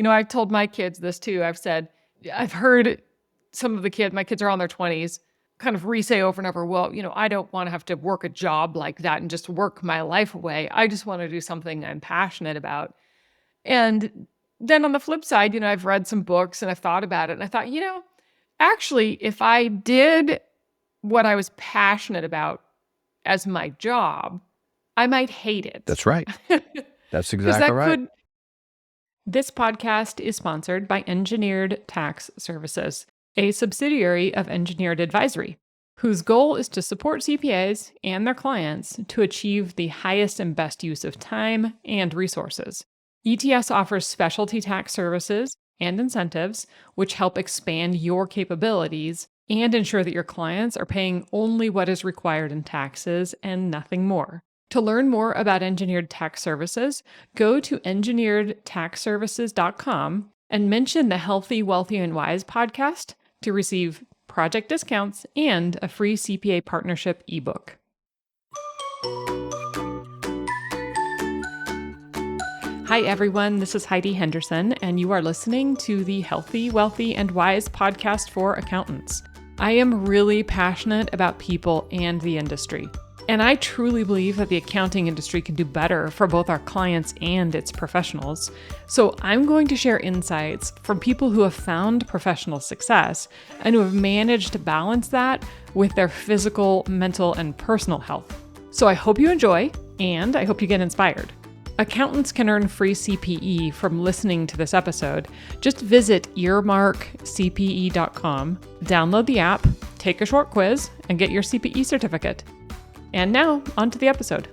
I told my kids this too. I've heard some of my kids are on their 20s, kind of re-say over and over, well, I don't want to have to work a job like that and just work my life away. I just want to do something I'm passionate about. And then on the flip side, I've read some books and I've thought about it. And I thought, actually, if I did what I was passionate about as my job, I might hate it. That's right. That's Because exactly right. This podcast is sponsored by Engineered Tax Services, a subsidiary of Engineered Advisory, whose goal is to support CPAs and their clients to achieve the highest and best use of time and resources. ETS offers specialty tax services and incentives, which help expand your capabilities and ensure that your clients are paying only what is required in taxes and nothing more. To learn more about Engineered Tax Services, go to engineeredtaxservices.com and mention the Healthy, Wealthy, and Wise podcast to receive project discounts and a free CPA partnership ebook. Hi, everyone. This is Heidi Henderson, and you are listening to the Healthy, Wealthy, and Wise podcast for accountants. I am really passionate about people and the industry, and I truly believe that the accounting industry can do better for both our clients and its professionals. So I'm going to share insights from people who have found professional success and who have managed to balance that with their physical, mental, and personal health. So I hope you enjoy, and I hope you get inspired. Accountants can earn free CPE from listening to this episode. Just visit earmarkcpe.com, download the app, take a short quiz, and get your CPE certificate. And now, on to the episode.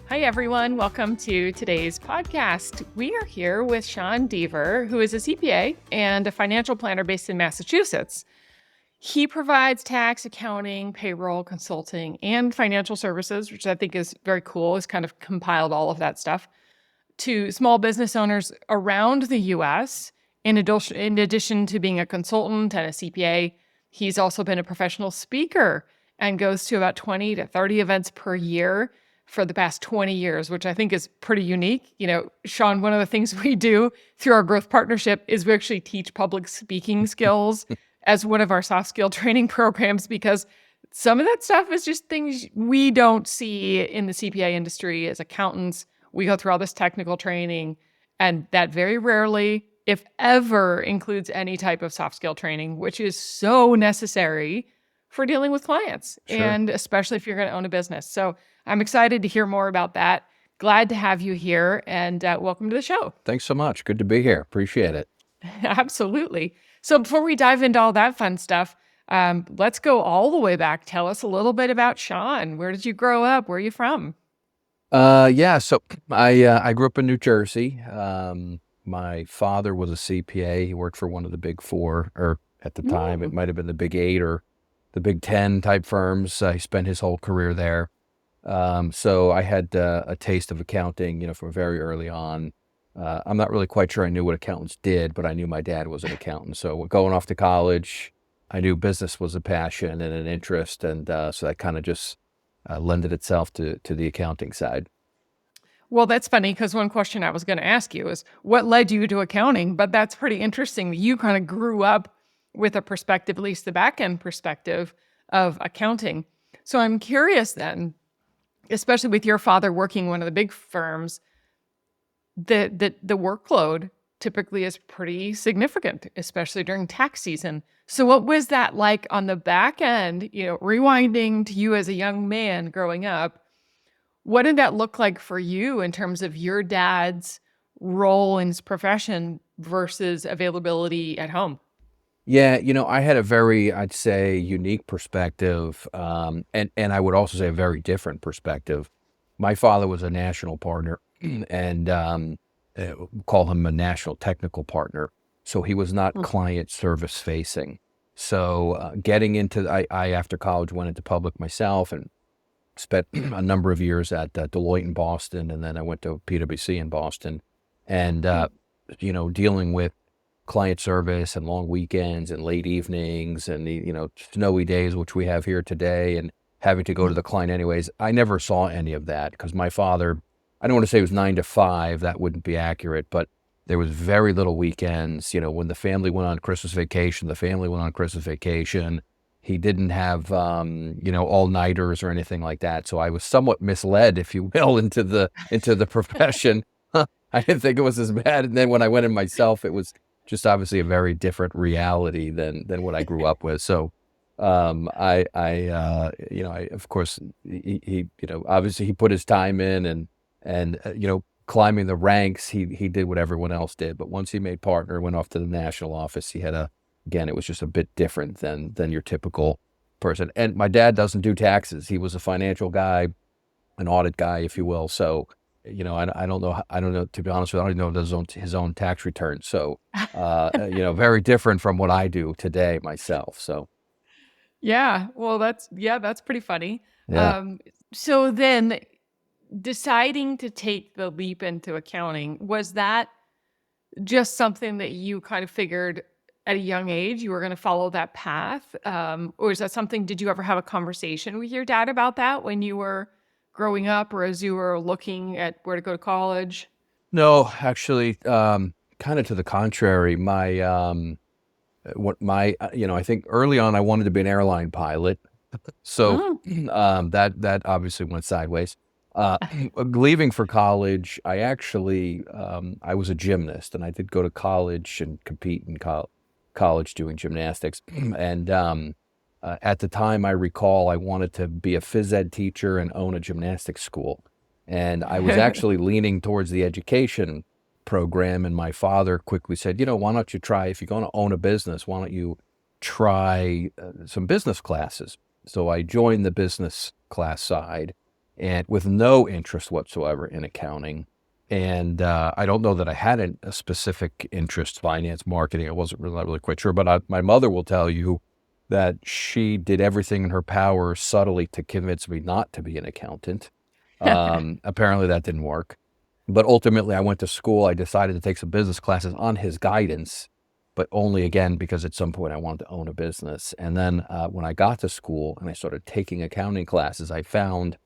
Hi, everyone. Welcome to today's podcast. We are here with Sean Deaver, who is a CPA and a financial planner based in Massachusetts. He provides tax, accounting, payroll, consulting, and financial services, which I think is very cool. He's kind of compiled all of that stuff to small business owners around the U.S. In addition to being a consultant and a CPA, he's also been a professional speaker and goes to about 20 to 30 events per year for the past 20 years, which I think is pretty unique. Sean, one of the things we do through our growth partnership is we actually teach public speaking skills as one of our soft skill training programs, because some of that stuff is just things we don't see in the CPA industry as accountants. We go through all this technical training, and that very rarely, if ever, includes any type of soft skill training, which is so necessary for dealing with clients, Sure. And especially if you're going to own a business. So I'm excited to hear more about that. Glad to have you here, and welcome to the show. Thanks so much. Good to be here. Appreciate it. Absolutely. So before we dive into all that fun stuff, let's go all the way back. Tell us a little bit about Sean. Where did you grow up? Where are you from? So I grew up in New Jersey. My father was a CPA. He worked for one of the big four, or at the time, it might have been the big 8 or the big 10 type firms. He spent his whole career there. So I had a taste of accounting, from very early on. I'm not really quite sure I knew what accountants did, but I knew my dad was an accountant. So going off to college, I knew business was a passion and an interest. And so that kind of just lended itself to the accounting side. Well, that's funny, because one question I was going to ask you is what led you to accounting? But that's pretty interesting that you kind of grew up with a perspective, at least the back end perspective of accounting. So I'm curious then, especially with your father working one of the big firms, the workload typically is pretty significant, especially during tax season. So what was that like on the back end, rewinding to you as a young man growing up? What did that look like for you in terms of your dad's role in his profession versus availability at home? Yeah, I had a very, I'd say, unique perspective, and I would also say a very different perspective. My father was a national partner, and call him a national technical partner. So he was not client service facing. So getting into, I after college went into public myself and spent a number of years at Deloitte in Boston, and then I went to PwC in Boston, and dealing with client service and long weekends and late evenings and the snowy days which we have here today, and having to go to the client anyways. I never saw any of that because my father, I don't want to say it was 9 to 5, that wouldn't be accurate, but there was very little weekends. When the family went on Christmas vacation, the family went on Christmas vacation. He didn't have, all-nighters or anything like that. So I was somewhat misled, if you will, into the profession. I didn't think it was as bad. And then when I went in myself, it was just obviously a very different reality than what I grew up with. So, of course, he obviously he put his time in, and climbing the ranks, he did what everyone else did. But once he made partner, went off to the national office, again, it was just a bit different than your typical person. And my dad doesn't do taxes. He was a financial guy, an audit guy, if you will. So, I don't know. I don't know, to be honest with you, I don't even know his own tax return. So, very different from what I do today myself. So, Yeah. Well, that's pretty funny. yeah. So then deciding to take the leap into accounting, was that just something that you kind of figured at a young age you were going to follow that path? Or is that something, did you ever have a conversation with your dad about that when you were growing up or as you were looking at where to go to college? No, actually, kind of to the contrary. I think early on I wanted to be an airline pilot. So, Oh. that obviously went sideways. Leaving for college, I was a gymnast, and I did go to college and compete in college doing gymnastics. And at the time, I recall I wanted to be a phys ed teacher and own a gymnastics school. And I was actually leaning towards the education program, and my father quickly said, why don't you try, if you're going to own a business, why don't you try some business classes? So I joined the business class side, and with no interest whatsoever in accounting. And I don't know that I had a specific interest, finance, marketing. I wasn't really, not really quite sure, but my mother will tell you that she did everything in her power subtly to convince me not to be an accountant. Apparently that didn't work. But ultimately, I went to school. I decided to take some business classes on his guidance, but only, again, because at some point I wanted to own a business. And then when I got to school and I started taking accounting classes, I found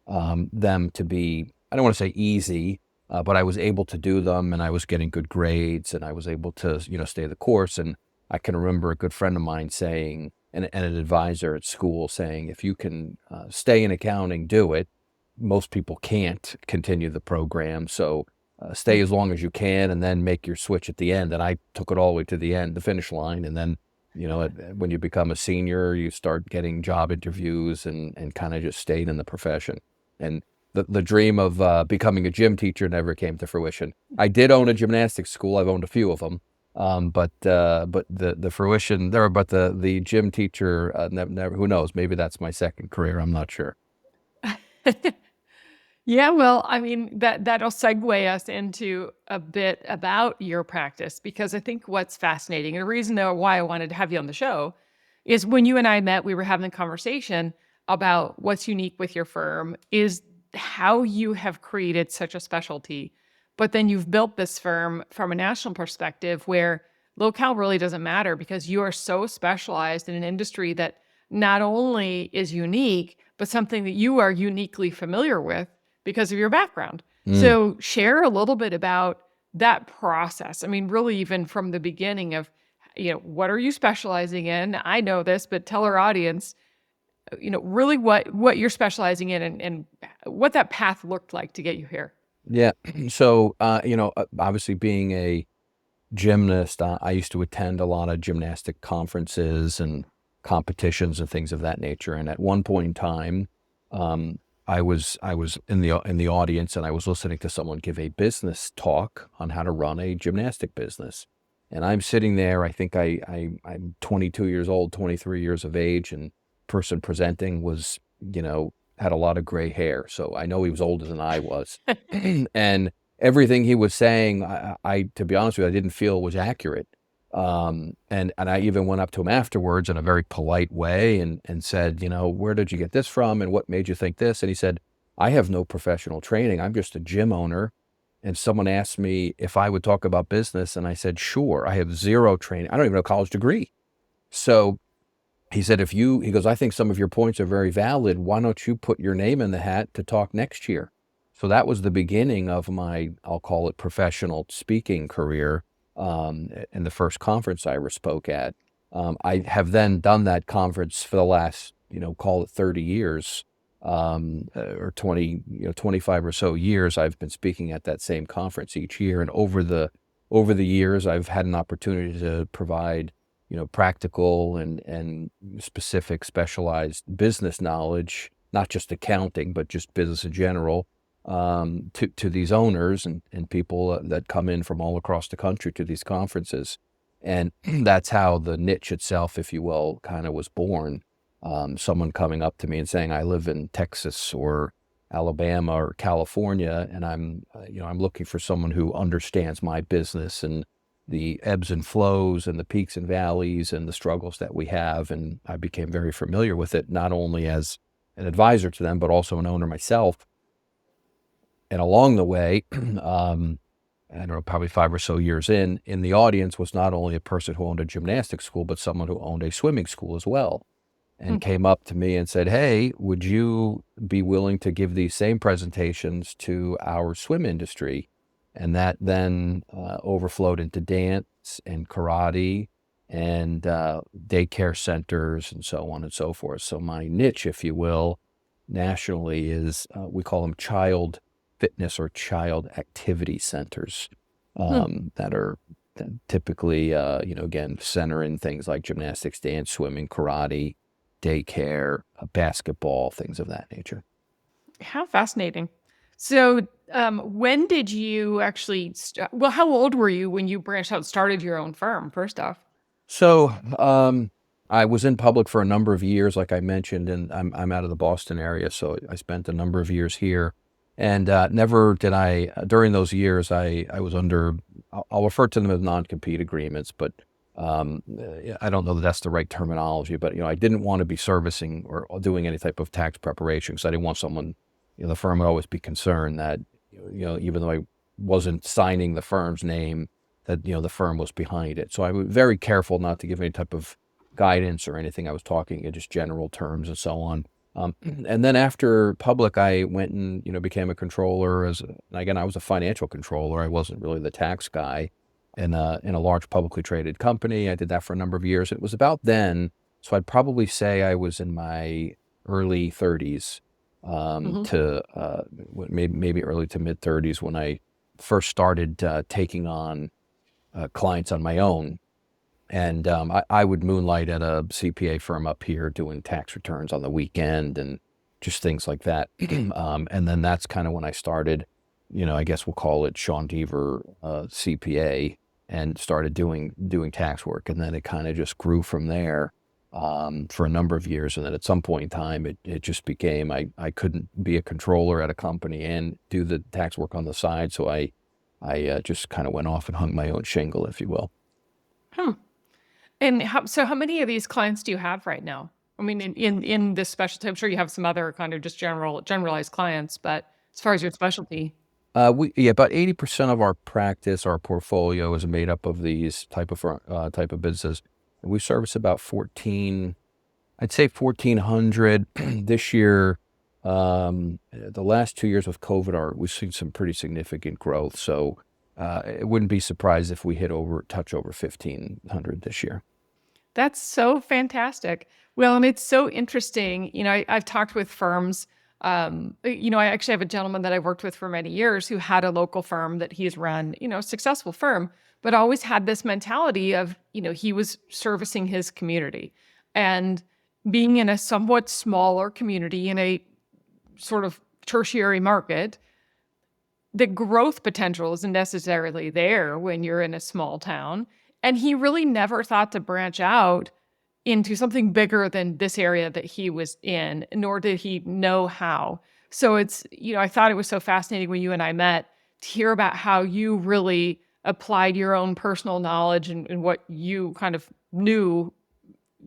them to be, I don't want to say easy, but I was able to do them, and I was getting good grades, and I was able to, stay the course. And I can remember a good friend of mine saying, and an advisor at school saying, if you can stay in accounting, do it. Most people can't continue the program. So stay as long as you can, and then make your switch at the end. And I took it all the way to the end, the finish line. And then, when you become a senior, you start getting job interviews, and kind of just stayed in the profession. And the dream of becoming a gym teacher never came to fruition. I did own a gymnastics school. I've owned a few of them. But the fruition there, but the gym teacher, never, who knows, maybe that's my second career. I'm not sure. Yeah, well, I mean, that'll segue us into a bit about your practice, because I think what's fascinating, and the reason though why I wanted to have you on the show, is when you and I met, we were having a conversation about what's unique with your firm is how you have created such a specialty, but then you've built this firm from a national perspective where locale really doesn't matter because you are so specialized in an industry that not only is unique, but something that you are uniquely familiar with because of your background. Mm. So share a little bit about that process. I mean, really even from the beginning of, what are you specializing in? I know this, but tell our audience, really what you're specializing in, and what that path looked like to get you here. Yeah. So, obviously being a gymnast, I used to attend a lot of gymnastic conferences and competitions and things of that nature. And at one point in time, I was in the audience, and I was listening to someone give a business talk on how to run a gymnastic business. And I'm sitting there. I think I'm 22 years old, 23 years of age, and person presenting was, had a lot of gray hair. So I know he was older than I was, and everything he was saying, to be honest with you, I didn't feel was accurate. And I even went up to him afterwards in a very polite way, and said, where did you get this from, and what made you think this? And he said, I have no professional training. I'm just a gym owner. And someone asked me if I would talk about business, and I said, sure. I have zero training. I don't even have a college degree. So he said, he goes, I think some of your points are very valid. Why don't you put your name in the hat to talk next year? So that was the beginning of my, I'll call it professional speaking career, in the first conference I ever spoke at. I have then done that conference for the last, call it 30 years, or 20, 25 or so years. I've been speaking at that same conference each year. And over the years, I've had an opportunity to provide, practical and specific specialized business knowledge, not just accounting, but just business in general, to these owners and people that come in from all across the country to these conferences. And that's how the niche itself, if you will, kind of was born. Someone coming up to me and saying, I live in Texas or Alabama or California, and I'm looking for someone who understands my business and the ebbs and flows and the peaks and valleys and the struggles that we have. And I became very familiar with it, not only as an advisor to them, but also an owner myself. And along the way, I don't know, probably 5 or so years in the audience was not only a person who owned a gymnastics school, but someone who owned a swimming school as well, Hmm. and came up to me and said, hey, would you be willing to give these same presentations to our swim industry? And that then overflowed into dance and karate and daycare centers and so on and so forth. So my niche, if you will, nationally is, we call them child fitness or child activity centers, Hmm. that are typically, again, center in things like gymnastics, dance, swimming, karate, daycare, basketball, things of that nature. How fascinating. So, when did you actually, well, how old were you when you branched out and started your own firm, first off? So, I was in public for a number of years, like I mentioned, and I'm out of the Boston area, so I spent a number of years here. And never did I, during those years, I was under, I'll refer to them as non-compete agreements, but I don't know that that's the right terminology. But, I didn't want to be servicing or doing any type of tax preparation because I didn't want someone, the firm would always be concerned that, even though I wasn't signing the firm's name, that, the firm was behind it. So I was very careful not to give any type of guidance or anything. I was talking in just general terms and so on. And then after public, I went and, became a controller and again, I was a financial controller. I wasn't really the tax guy in a large publicly traded company. I did that for a number of years. It was about then. So I'd probably say I was in my early 30s, Hmm. to maybe early to mid 30s when I first started taking on clients on my own. And I would moonlight at a CPA firm up here doing tax returns on the weekend and just things like that. And then that's kind of when I started, I guess we'll call it Sean Deaver CPA, and started doing tax work. And then it kind of just grew from there for a number of years. And then at some point in time, it just became, I couldn't be a controller at a company and do the tax work on the side. So I just kind of went off and hung my own shingle, if you will. Hmm. And how many of these clients do you have right now? I mean, in this specialty, I'm sure you have some other kind of just generalized clients, but as far as your specialty. About 80% of our practice, our portfolio is made up of these type of businesses. We service about 14, I'd say 1,400 this year. The last 2 years with COVID, we've seen some pretty significant growth. So it wouldn't be surprised if we touch over 1,500 this year. That's so fantastic. Well, and it's so interesting. I've talked with firms. I actually have a gentleman that I've worked with for many years who had a local firm that he's run, a successful firm, but always had this mentality of, he was servicing his community and being in a somewhat smaller community in a sort of tertiary market. The growth potential isn't necessarily there when you're in a small town. And he really never thought to branch out into something bigger than this area that he was in, nor did he know how. So I thought it was so fascinating when you and I met to hear about how you really applied your own personal knowledge and what you kind of knew,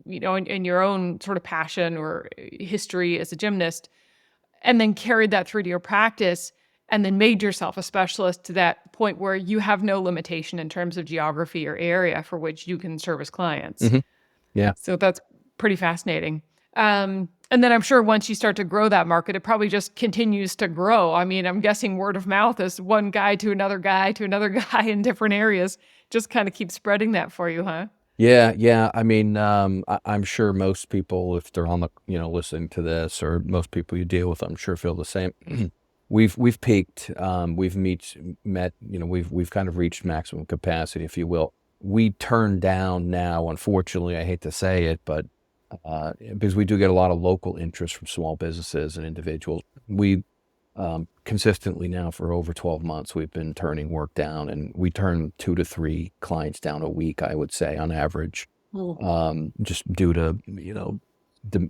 in your own sort of passion or history as a gymnast, and then carried that through to your practice and then made yourself a specialist to that point where you have no limitation in terms of geography or area for which you can service clients. Hmm. Yeah. So that's pretty fascinating. And And then I'm sure once you start to grow that market, it probably just continues to grow. I mean, I'm guessing word of mouth is one guy to another guy to another guy in different areas. Just kind of keep spreading that for you, huh? Yeah, yeah. I mean, I'm sure most people, if they're on the, listening to this, or most people you deal with, I'm sure feel the same. We've peaked. We've kind of reached maximum capacity, if you will. We turn down now, unfortunately, I hate to say it, but because we do get a lot of local interest from small businesses and individuals, we consistently now for over 12 months, we've been turning work down, and we turn 2 to 3 clients down a week, I would say, on average, just due to,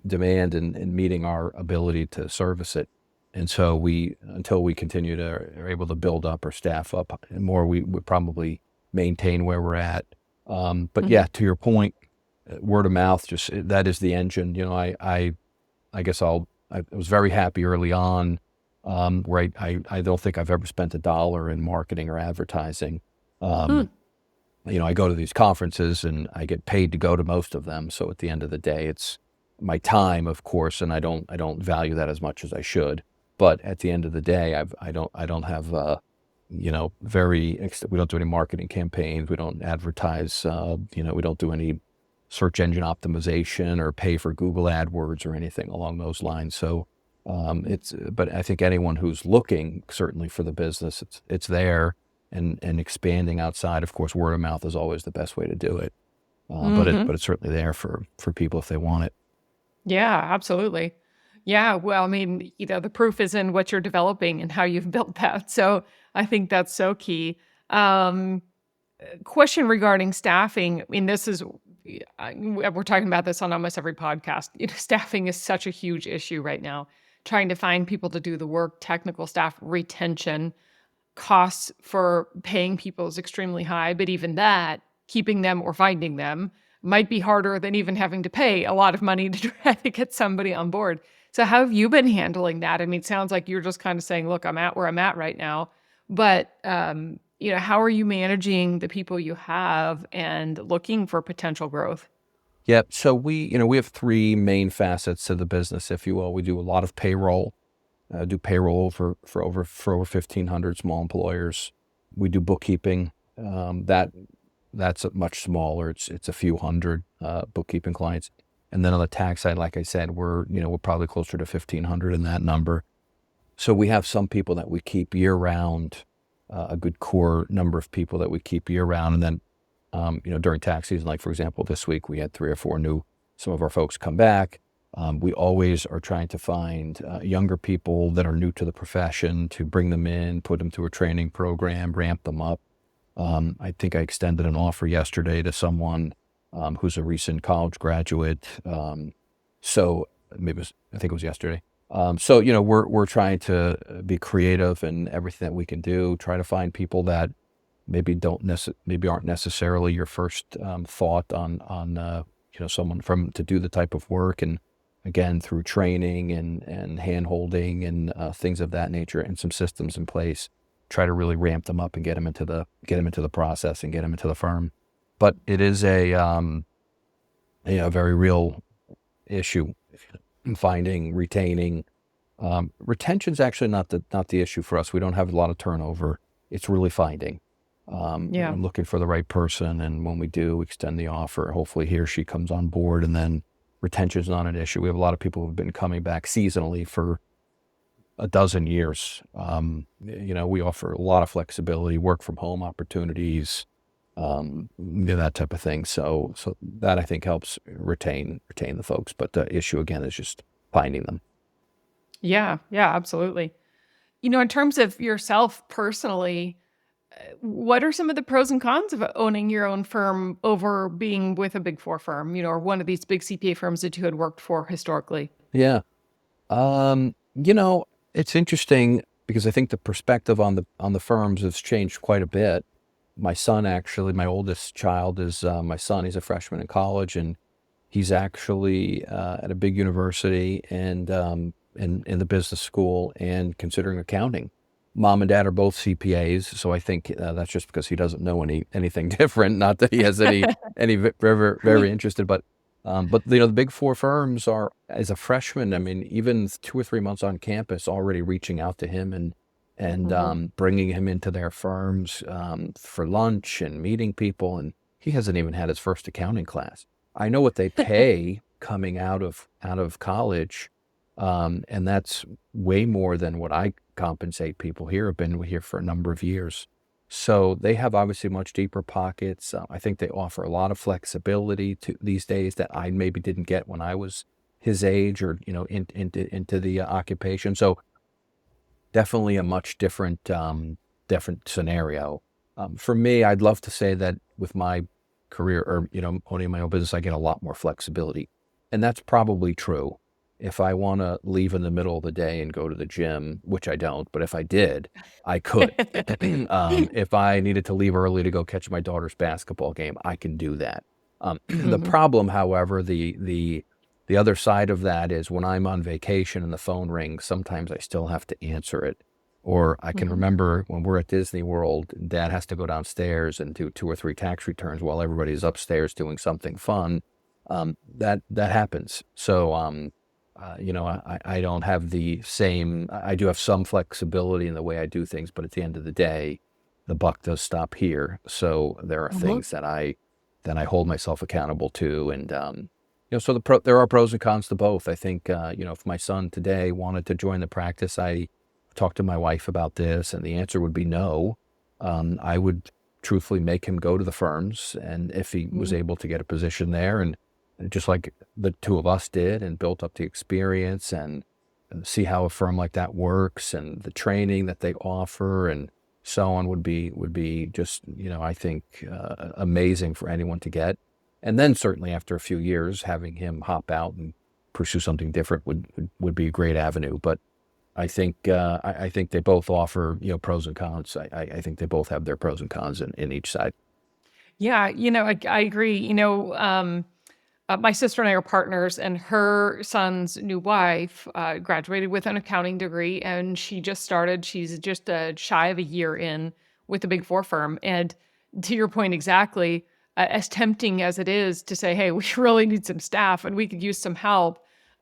demand and meeting our ability to service it. And so until we continue to are able to build up or staff up more, we would probably maintain where we're at. But Mhm. yeah, to your point, word of mouth, that is the engine. I guess I was very happy early on, where I don't think I've ever spent $1 in marketing or advertising. Mm. Um, I go to these conferences and I get paid to go to most of them. So at the end of the day, it's my time, of course, and I don't value that as much as I should. But at the end of the day, I don't have, we don't do any marketing campaigns. We don't advertise, we don't do any search engine optimization or pay for Google AdWords or anything along those lines. So, but I think anyone who's looking certainly for the business, it's there, and expanding outside. Of course, word of mouth is always the best way to do it. Hmm. But it's certainly there for people if they want it. Yeah, absolutely. Yeah, well, I mean, the proof is in what you're developing and how you've built that. So I think that's so key. Um, Question regarding staffing. I mean, this is, we're talking about this on almost every podcast. Staffing is such a huge issue right now. Trying to find people to do the work, technical staff, retention, costs for paying people is extremely high, but even that, keeping them or finding them might be harder than even having to pay a lot of money to try to get somebody on board. So how have you been handling that? I mean, it sounds like you're just kind of saying, "Look, I'm at where I'm at right now." But, how are you managing the people you have and looking for potential growth? Yep. So we have 3 main facets to the business, if you will. We do a lot of payroll. Do payroll for over 1,500 small employers. We do bookkeeping. That's much smaller. It's a few hundred bookkeeping clients. And then on the tax side, like I said, we're probably closer to 1,500 in that number. So we have some people that we keep year round, a good core number of people that we keep year round, and then during tax season, like for example, this week we had 3 or 4 some of our folks come back. We always are trying to find younger people that are new to the profession to bring them in, put them through a training program, ramp them up. I think I extended an offer yesterday to someone who's a recent college graduate. So I think it was yesterday. So we're trying to be creative in everything that we can do. Try to find people that maybe aren't necessarily your first thought on someone from to do the type of work, and again through training and hand holding and things of that nature, and some systems in place, try to really ramp them up and get them into the process and get them into the firm. But it is a very real issue, finding, retaining. Retention's actually not the issue for us. We don't have a lot of turnover. It's really finding. Yeah. I'm looking for the right person, and when we do extend the offer, hopefully he or she comes on board, and then retention's not an issue. We have a lot of people who've been coming back seasonally for a dozen years. We offer a lot of flexibility, work from home opportunities, that type of thing. So that I think helps retain the folks. But the issue again is just finding them. Yeah. Yeah, absolutely. In terms of yourself personally, what are some of the pros and cons of owning your own firm over being with a Big Four firm, or one of these big CPA firms that you had worked for historically? Yeah. It's interesting because I think the perspective on the firms has changed quite a bit. My son, actually, my oldest child is my son. He's a freshman in college, and he's actually at a big university and in the business school and considering accounting. Mom and dad are both CPAs, so I think that's just because he doesn't know anything different. Not that he has any very very interested, but But the big four firms are, as a freshman, I mean, even 2 or 3 months on campus, already reaching out to him and Mhm. bringing him into their firms for lunch and meeting people. And he hasn't even had his first accounting class. I know what they pay coming out of college, and that's way more than what I compensate people here. I've been here for a number of years. So they have obviously much deeper pockets. I think they offer a lot of flexibility to these days that I maybe didn't get when I was his age or into the occupation. So definitely a much different scenario. For me, I'd love to say that with my career or owning my own business, I get a lot more flexibility, and that's probably true. If I want to leave in the middle of the day and go to the gym, which I don't, but if I did, I could. If I needed to leave early to go catch my daughter's basketball game, I can do that. The Mhm. problem, however, the other side of that is when I'm on vacation and the phone rings, sometimes I still have to answer it. Or I can Mhm. remember when we're at Disney World, Dad has to go downstairs and do 2 or 3 tax returns while everybody's upstairs doing something fun. That happens. So I don't have the same. I do have some flexibility in the way I do things, but at the end of the day, the buck does stop here. So there are Mhm. things that I hold myself accountable to, and so there are pros and cons to both. I think if my son today wanted to join the practice, I talked to my wife about this, and the answer would be no. I would truthfully make him go to the firms, and if he was Mhm. able to get a position there, and just like the two of us did, and built up the experience and see how a firm like that works, and the training that they offer, and so on would be just I think amazing for anyone to get. And then certainly after a few years, having him hop out and pursue something different would be a great avenue. But I think they both offer pros and cons. I think they both have their pros and cons in each side. Yeah, I agree. My sister and I are partners, and her son's new wife graduated with an accounting degree, and she just started. She's just shy of a year in with the Big Four firm. And to your point, exactly, as tempting as it is to say, "Hey, we really need some staff, and we could use some help."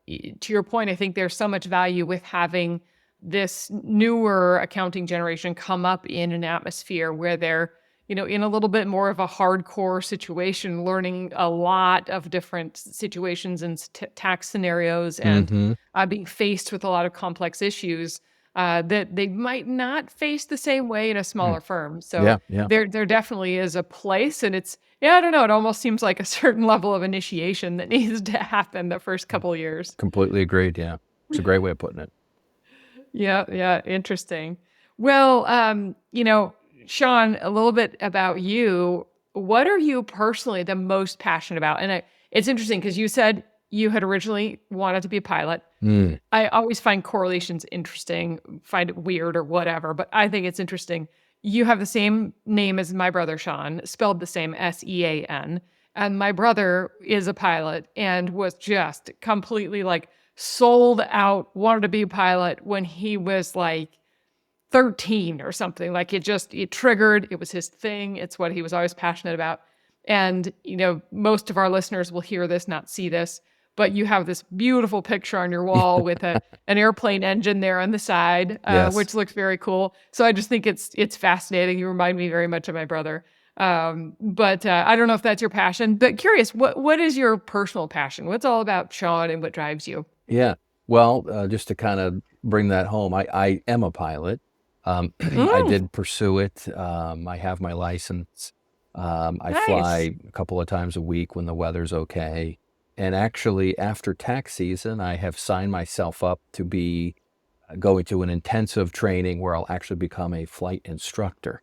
To your point, I think there's so much value with having this newer accounting generation come up in an atmosphere where they're in a little bit more of a hardcore situation, learning a lot of different situations and tax scenarios and Hmm. being faced with a lot of complex issues that they might not face the same way in a smaller firm. So Yeah, yeah. there definitely is a place, and it's yeah, I don't know. It almost seems like a certain level of initiation that needs to happen the first couple years. Completely agreed. Yeah, it's a great way of putting it. Yeah, yeah, interesting. Well, Sean, a little bit about you. What are you personally the most passionate about? And it's interesting because you said you had originally wanted to be a pilot. Mm. I always find correlations interesting, find it weird or whatever, but I think it's interesting. You have the same name as my brother Sean, spelled the same Sean. And my brother is a pilot and was just completely like sold out, wanted to be a pilot when he was like 13 or something. Like it triggered, it was his thing. It's what he was always passionate about. And, most of our listeners will hear this, not see this, but you have this beautiful picture on your wall with an airplane engine there on the side, Yes. which looks very cool. So I just think it's fascinating. You remind me very much of my brother. But I don't know if that's your passion, but curious, what is your personal passion? What's all about Sean and what drives you? Yeah. Well, just to kind of bring that home, I am a pilot. I Mm, did pursue it. I have my license. I nice. fly a couple of times a week when the weather's okay. And actually, after tax season, I have signed myself up to be going to an intensive training where I'll actually become a flight instructor.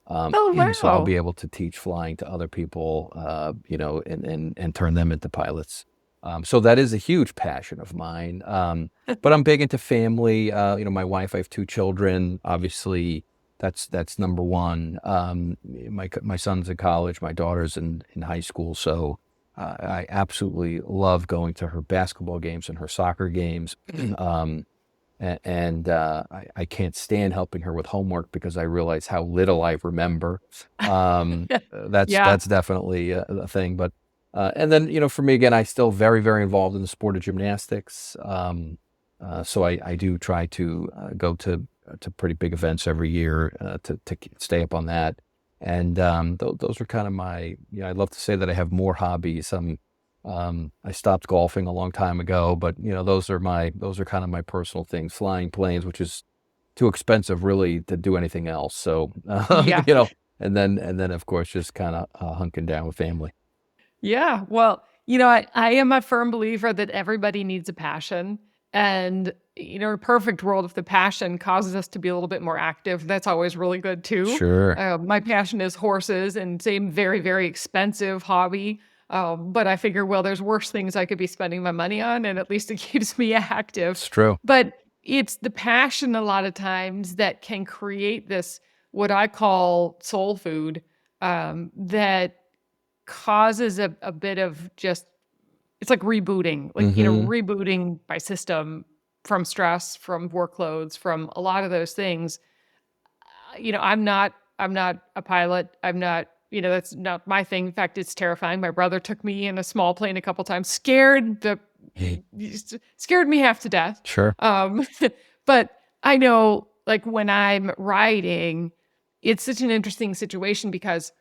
Oh, So I'll wow. be able to teach flying to other people, and turn them into pilots. So that is a huge passion of mine. But I'm big into family. My wife, I have 2 children. Obviously, that's number one. My son's in college. My daughter's in high school. So I absolutely love going to her basketball games and her soccer games. um, and I can't stand helping her with homework because I realize how little I remember. That's Yeah. that's definitely a thing. But And then, for me, again, I still very, very involved in the sport of gymnastics. So I do try to go to pretty big events every year to stay up on that. And those are kind of my, I'd love to say that I have more hobbies. I stopped golfing a long time ago, but those are kind of my personal things. Flying planes, which is too expensive really to do anything else. So, Yeah. and then of course just kind of hunking down with family. Yeah. Well, I am a firm believer that everybody needs a passion. And, in a perfect world, if the passion causes us to be a little bit more active, that's always really good too. Sure. My passion is horses and same very, very expensive hobby. But I figure, well, there's worse things I could be spending my money on, and at least it keeps me active. It's true. But it's the passion a lot of times that can create this, what I call soul food, that causes a bit of just it's like rebooting, Hmm. rebooting my system from stress, from workloads, from a lot of those things. I'm not a pilot. I'm not, that's not my thing. In fact, it's terrifying. My brother took me in a small plane a couple times, scared me half to death. Sure. Um, but I know, like when I'm riding, it's such an interesting situation because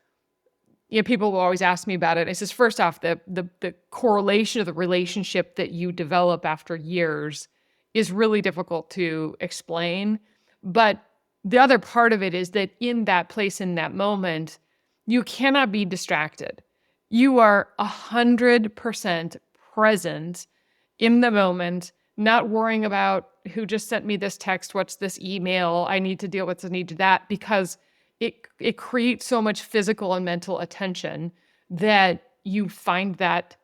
people will always ask me about it. It says, first off, the correlation of the relationship that you develop after years is really difficult to explain. But the other part of it is that in that place, in that moment, you cannot be distracted. You are 100% present in the moment, not worrying about who just sent me this text, what's this email, I need to deal with this, I need to that, because it creates so much physical and mental attention that you find that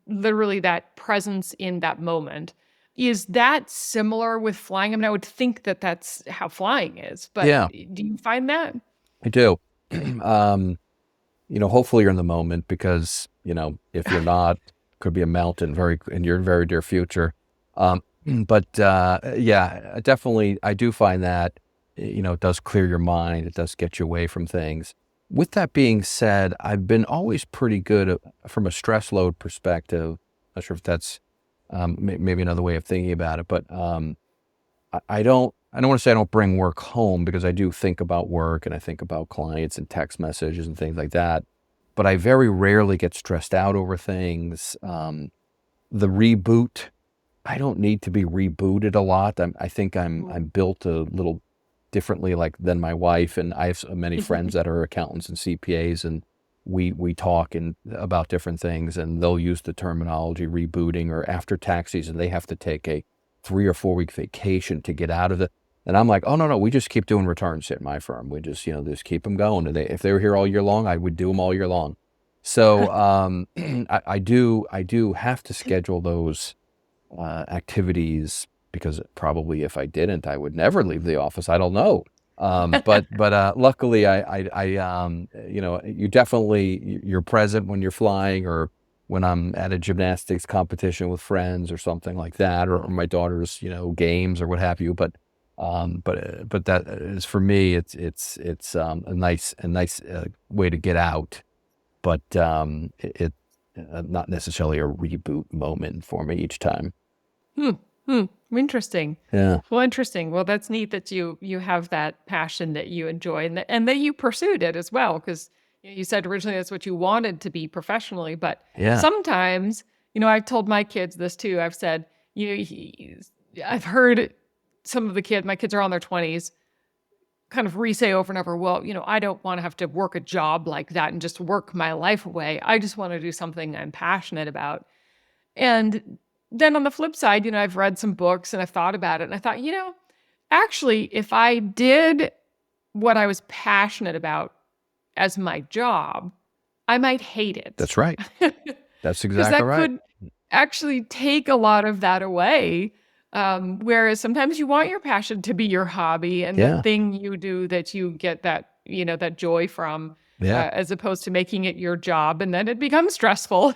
literally that presence in that moment. Is that similar with flying? I mean, I would think that that's how flying is, but Yeah, do you find that? I do. um, hopefully you're in the moment because, if you're not, could be a mountain in your very dear future. But yeah, definitely, I do find that, it does clear your mind. It does get you away from things. With that being said, I've been always pretty good from a stress load perspective. Not sure if that's maybe another way of thinking about it, but I don't want to say I don't bring work home because I do think about work and I think about clients and text messages and things like that. But I very rarely get stressed out over things. The reboot, I don't need to be rebooted a lot. I think I'm built a little differently like than my wife, and I have many friends that are accountants and CPAs, and we talk about different things, and they'll use the terminology rebooting or after tax season. They have to take a 3 or 4 week vacation to get out of it. And I'm like, oh no, we just keep doing returns at my firm. We just keep them going. And if they were here all year long, I would do them all year long. So I do have to schedule those activities because probably if I didn't, I would never leave the office. I don't know. But luckily, you're present when you're flying or when I'm at a gymnastics competition with friends or something like that, or my daughter's, games or what have you. But that is for me, it's a nice way to get out, but not necessarily a reboot moment for me each time. Hmm. Hmm. Interesting. Yeah. Well, interesting. Well, that's neat that you have that passion that you enjoy and that you pursued it as well because you said originally that's what you wanted to be professionally, but Yeah. sometimes, I've told my kids this too. I've said, I've heard some of my kids are on their 20s, kind of re-say over and over, well, I don't want to have to work a job like that and just work my life away. I just want to do something I'm passionate about. And then on the flip side, I've read some books and I've thought about it and I thought, actually, if I did what I was passionate about as my job, I might hate it. That's right. That's Because exactly that right. could actually take a lot of that away. Whereas sometimes you want your passion to be your hobby and the Yeah. thing you do that you get that joy from, Yeah. as opposed to making it your job and then it becomes stressful.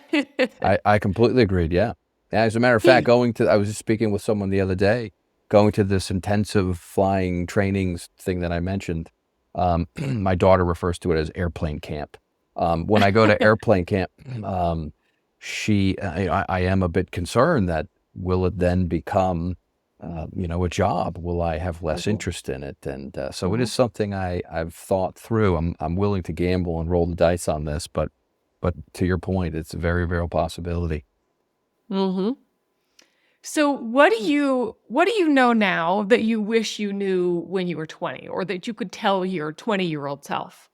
I completely agreed. Yeah. As a matter of fact, I was just speaking with someone the other day, going to this intensive flying trainings thing that I mentioned. My daughter refers to it as airplane camp. When I go to airplane camp, I am a bit concerned that will it then become, a job? Will I have less Mhm. interest in it? And so it is Mhm. something I've thought through. I'm willing to gamble and roll the dice on this, but to your point, it's a very real possibility. Mhm. So what do you know now that you wish you knew when you were 20 or that you could tell your 20-year-old self?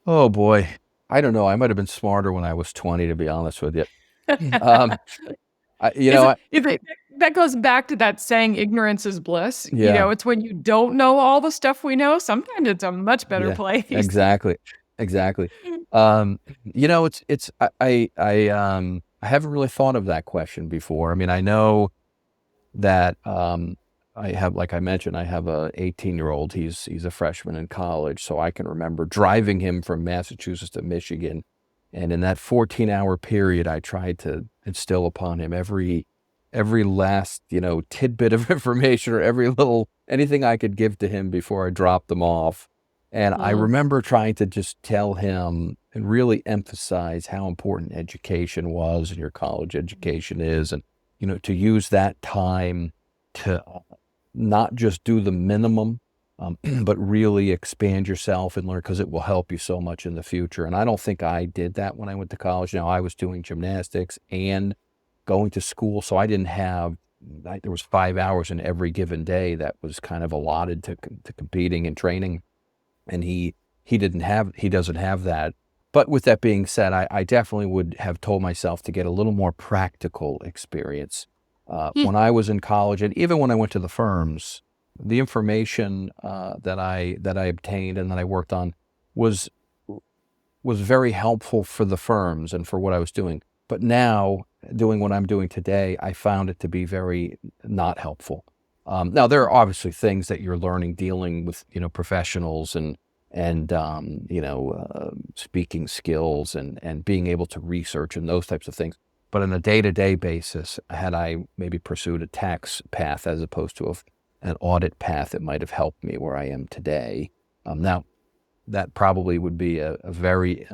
Oh boy, I don't know. I might have been smarter when I was 20, to be honest with you. Um, I, you Is know, it I, if it that goes back to that saying ignorance is bliss. yeah, It's when you don't know all the stuff we know, sometimes it's a much better yeah, place. exactly, exactly. I haven't really thought of that question before. I mean, I know that I have, like I mentioned, I have a 18-year-old. He's a freshman in college, so I can remember driving him from Massachusetts to Michigan, and in that 14-hour period, I tried to instill upon him every last tidbit of information or every little anything I could give to him before I dropped them off. And I Mm, remember trying to just tell him and really emphasize how important education was and your college education is, and to use that time to not just do the minimum, but really expand yourself and learn because it will help you so much in the future. And I don't think I did that when I went to college. Now, I was doing gymnastics and going to school, so I didn't have, there was 5 hours in every given day that was kind of allotted to competing and training. And he doesn't have that. But with that being said, I definitely would have told myself to get a little more practical experience. hmm, When I was in college, and even when I went to the firms, the information that I obtained and that I worked on was was very helpful for the firms and for what I was doing. But now, doing what I'm doing today, I found it to be very not helpful. Now, there are obviously things that you're learning dealing with, professionals and speaking skills and being able to research and those types of things. But on a day-to-day basis, had I maybe pursued a tax path as opposed to an audit path, it might have helped me where I am today. Now, that probably would be a very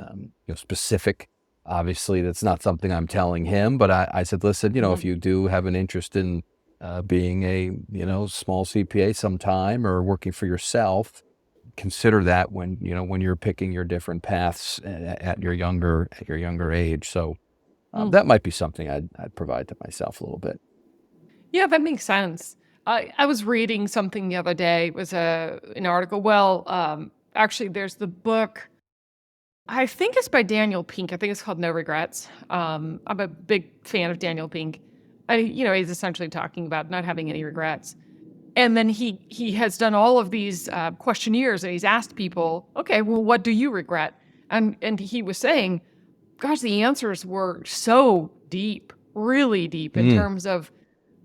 specific. Obviously, that's not something I'm telling him, but I said, listen, if mhm. you do have an interest in being a small CPA sometime or working for yourself, consider that when you're picking your different paths at your younger age. So Mm. that might be something I'd provide to myself a little bit. Yeah, that makes sense. I was reading something the other day. It was an article. Well, actually, there's the book. I think it's by Daniel Pink. I think it's called No Regrets. I'm a big fan of Daniel Pink. He's essentially talking about not having any regrets. And then he has done all of these questionnaires, and he's asked people, okay, well, what do you regret? And he was saying, gosh, the answers were so deep, really deep in Mm, terms of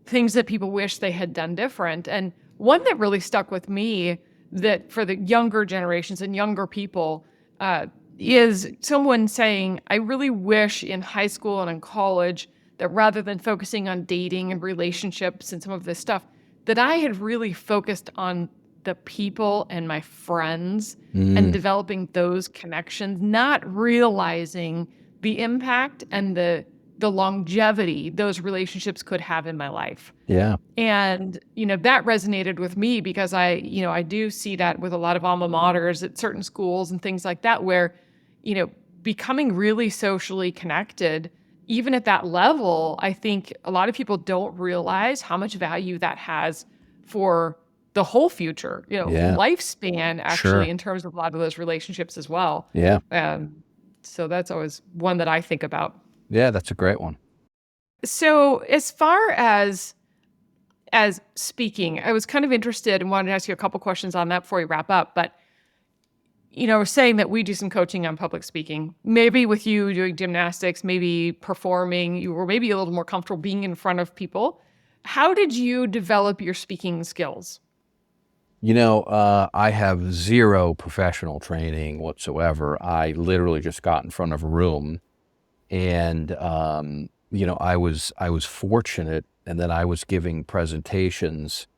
things that people wish they had done different. And one that really stuck with me, that for the younger generations and younger people, uh, is someone saying, I really wish in high school and in college that rather than focusing on dating and relationships and some of this stuff, that I had really focused on the people and my friends and mm, developing those connections, not realizing the impact and the longevity those relationships could have in my life. yeah, And, that resonated with me because I do see that with a lot of alma maters at certain schools and things like that, where, you know, becoming really socially connected, even at that level, I think a lot of people don't realize how much value that has for the whole future, yeah, lifespan, actually, sure, in terms of a lot of those relationships as well. yeah, Um, so that's always one that I think about. yeah. That's a great one. So as far as speaking, I was kind of interested and wanted to ask you a couple questions on that before we wrap up. But saying that we do some coaching on public speaking, maybe with you doing gymnastics, maybe performing, you were maybe a little more comfortable being in front of people. How did you develop your speaking skills? I have zero professional training whatsoever. I literally just got in front of a room and I was fortunate and that I was giving presentations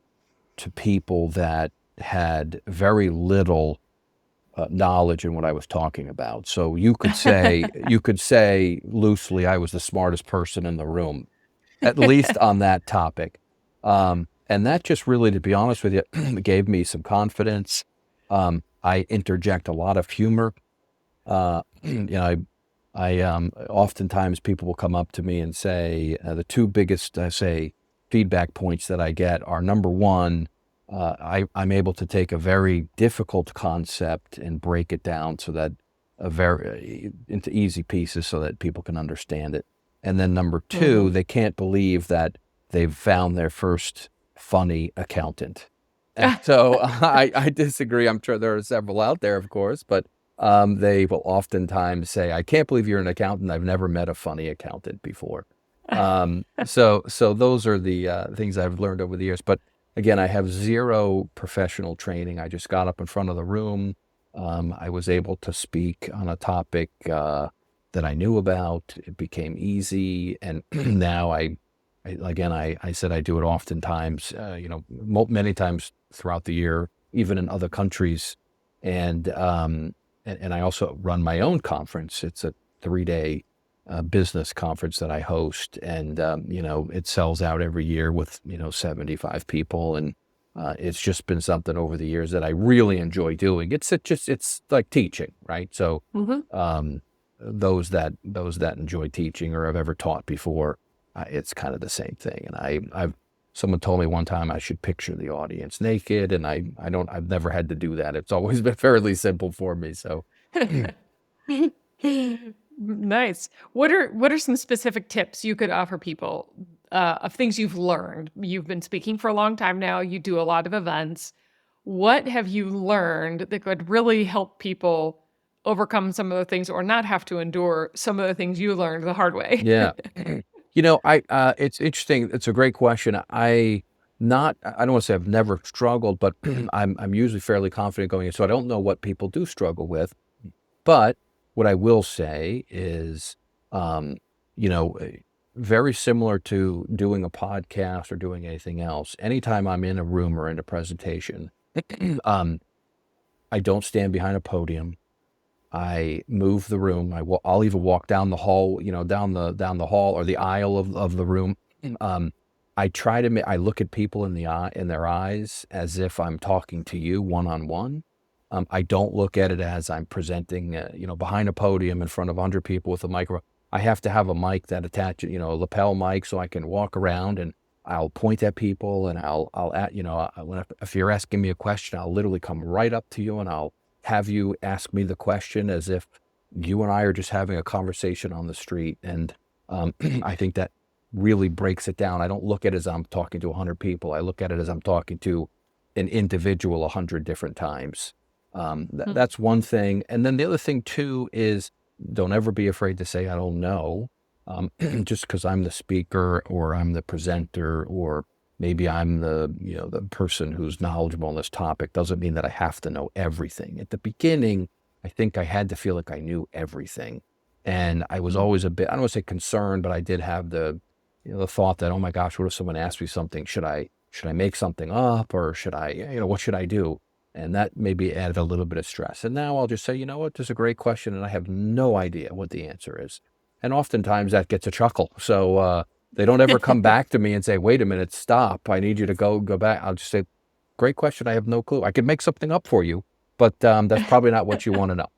to people that had very little knowledge in what I was talking about. So you could say loosely, I was the smartest person in the room, at least on that topic. And that just really, to be honest with you, gave me some confidence. I interject a lot of humor. Oftentimes people will come up to me and say, the 2 biggest, feedback points that I get are, number one, I'm able to take a very difficult concept and break it down so that into easy pieces so that people can understand it. And then number 2, they can't believe that they've found their first funny accountant. And so I disagree. I'm sure there are several out there, of course, but they will oftentimes say, I can't believe you're an accountant. I've never met a funny accountant before. So those are the things I've learned over the years. But again, I have zero professional training. I just got up in front of the room. I was able to speak on a topic that I knew about. It became easy. And now I said I do it oftentimes, many times throughout the year, even in other countries. And I also run my own conference. It's a 3-day business conference that I host, and it sells out every year with 75 people, and it's just been something over the years that I really enjoy doing. It's like teaching, right? So those that enjoy teaching or have ever taught before, it's kind of the same thing. And someone told me one time I should picture the audience naked, and I've never had to do that. It's always been fairly simple for me. So Nice. What are some specific tips you could offer people of things you've learned? You've been speaking for a long time now. You do a lot of events. What have you learned that could really help people overcome some of the things or not have to endure some of the things you learned the hard way? yeah. It's interesting. It's a great question. I don't want to say I've never struggled, but I'm usually fairly confident going in. So I don't know what people do struggle with, but what I will say is, very similar to doing a podcast or doing anything else. Anytime I'm in a room or in a presentation, I don't stand behind a podium. I move the room. I'll even walk down the hall, down the hall or the aisle of the room. I look at people in their eyes as if I'm talking to you one-on-one. I don't look at it as I'm presenting, behind a podium in front of 100 people with a microphone. I have to have a mic that attaches, a lapel mic, so I can walk around and I'll point at people, and if you're asking me a question, I'll literally come right up to you and I'll have you ask me the question as if you and I are just having a conversation on the street. And I think that really breaks it down. I don't look at it as I'm talking to 100 people. I look at it as I'm talking to an individual 100 different times. That's one thing. And then the other thing too is, don't ever be afraid to say, I don't know. Just because I'm the speaker or I'm the presenter or maybe I'm the person who's knowledgeable on this topic doesn't mean that I have to know everything. At the beginning, I think I had to feel like I knew everything. And I was always a bit, I don't want to say concerned, but I did have the thought that, oh my gosh, what if someone asks me something? Should I make something up, or should I, what should I do? And that maybe added a little bit of stress. And now I'll just say, you know what, this is a great question, and I have no idea what the answer is. And oftentimes that gets a chuckle. So they don't ever come back to me and say, wait a minute, stop. I need you to go back. I'll just say, great question. I have no clue. I could make something up for you, but that's probably not what you want to know.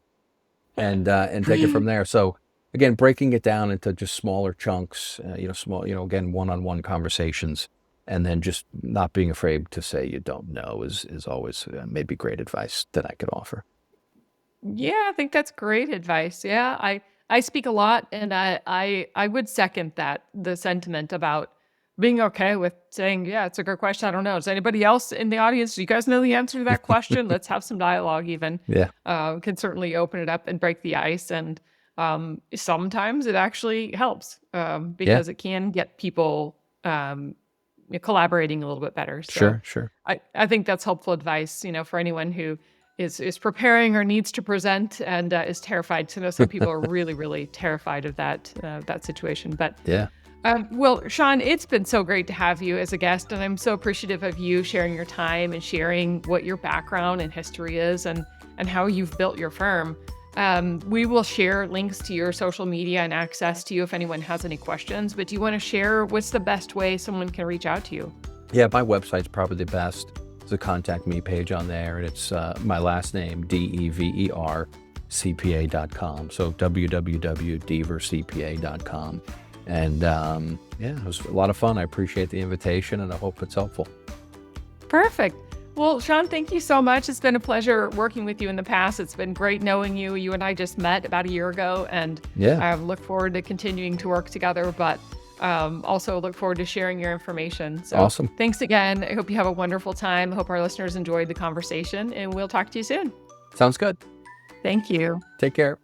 And take it from there. So again, breaking it down into just smaller chunks, again, one-on-one conversations, and then just not being afraid to say you don't know is always maybe great advice that I could offer. Yeah, I think that's great advice. Yeah, I speak a lot, and I would second the sentiment about being okay with saying, yeah, it's a good question. I don't know. Does anybody else in the audience, do you guys know the answer to that question? Let's have some dialogue even. Yeah. Can certainly open it up and break the ice. And sometimes it actually helps because it can get people collaborating a little bit better. So Sure. I think that's helpful advice, for anyone who is preparing or needs to present and is terrified. To know some people are really, really terrified of that situation. But Yeah. Well, Sean, it's been so great to have you as a guest, and I'm so appreciative of you sharing your time and sharing what your background and history is and how you've built your firm. We will share links to your social media and access to you if anyone has any questions, but do you want to share what's the best way someone can reach out to you? Yeah, my website's probably the best. There's a contact me page on there, and it's my last name, Dever, CPA.com. So www.devercpa.com. And yeah, it was a lot of fun. I appreciate the invitation, and I hope it's helpful. Perfect. Well, Sean, thank you so much. It's been a pleasure working with you in the past. It's been great knowing you. You and I just met about a year ago, and Yeah, I look forward to continuing to work together, but also look forward to sharing your information. So awesome. thanks again. I hope you have a wonderful time. I hope our listeners enjoyed the conversation, and we'll talk to you soon. Sounds good. Thank you. Take care.